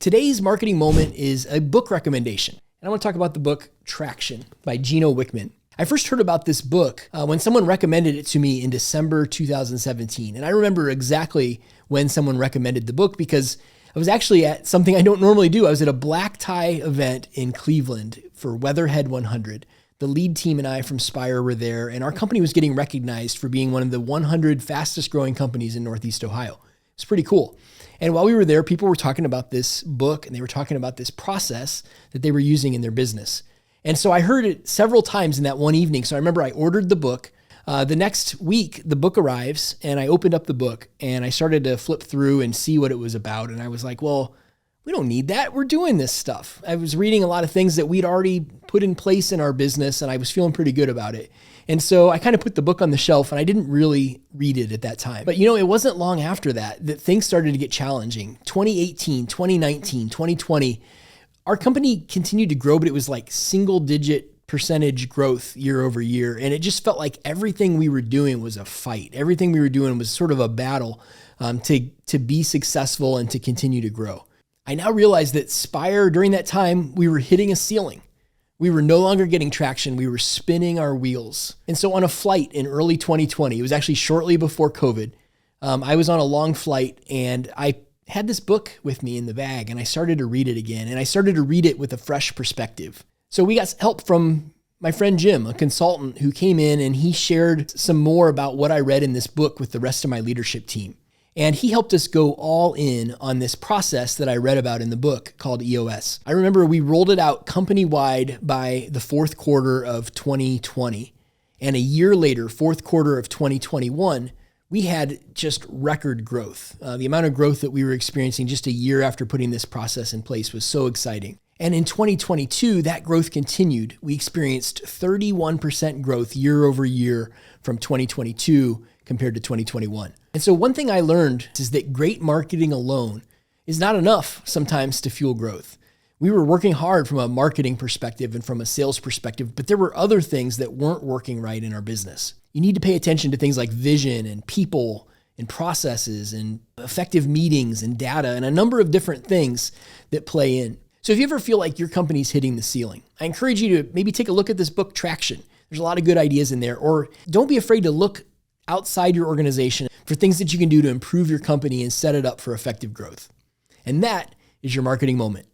Today's marketing moment is a book recommendation. And I want to talk about the book Traction by Gino Wickman. I first heard about this book when someone recommended it to me in December 2017. And I remember exactly when someone recommended the book because I was actually at something I don't normally do. I was at a black tie event in Cleveland for Weatherhead 100. The lead team and I from Spire were there, and our company was getting recognized for being one of the 100 fastest growing companies in Northeast Ohio. It's pretty cool. And while we were there, people were talking about this book and they were talking about this process that they were using in their business. And so I heard it several times in that one evening. So I remember I ordered the book. The next week, the book arrives and I opened up the book and I started to flip through and see what it was about. And I was like, well, we don't need that. We're doing this stuff. I was reading a lot of things that we'd already put in place in our business and I was feeling pretty good about it. And so I kind of put the book on the shelf and I didn't really read it at that time. But it wasn't long after that things started to get challenging. 2018, 2019, 2020, our company continued to grow, but it was like single-digit percentage growth year over year. And it just felt like everything we were doing was a fight. Everything we were doing was sort of a battle to be successful and to continue to grow. I now realize that Spire, during that time, we were hitting a ceiling. We were no longer getting traction. We were spinning our wheels. And so on a flight in early 2020, it was actually shortly before COVID, I was on a long flight and I had this book with me in the bag and I started to read it again. And I started to read it with a fresh perspective. So we got help from my friend Jim, a consultant who came in and he shared some more about what I read in this book with the rest of my leadership team. And he helped us go all in on this process that I read about in the book called EOS. I remember we rolled it out company-wide by the fourth quarter of 2020. And a year later, fourth quarter of 2021, we had just record growth. The amount of growth that we were experiencing just a year after putting this process in place was so exciting. And in 2022, that growth continued. We experienced 31% growth year over year from 2022 compared to 2021. And so one thing I learned is that great marketing alone is not enough sometimes to fuel growth. We were working hard from a marketing perspective and from a sales perspective, but there were other things that weren't working right in our business. You need to pay attention to things like vision and people and processes and effective meetings and data and a number of different things that play in. So if you ever feel like your company's hitting the ceiling, I encourage you to maybe take a look at this book, Traction. There's a lot of good ideas in there. Or don't be afraid to look outside your organization for things that you can do to improve your company and set it up for effective growth. And that is your marketing moment.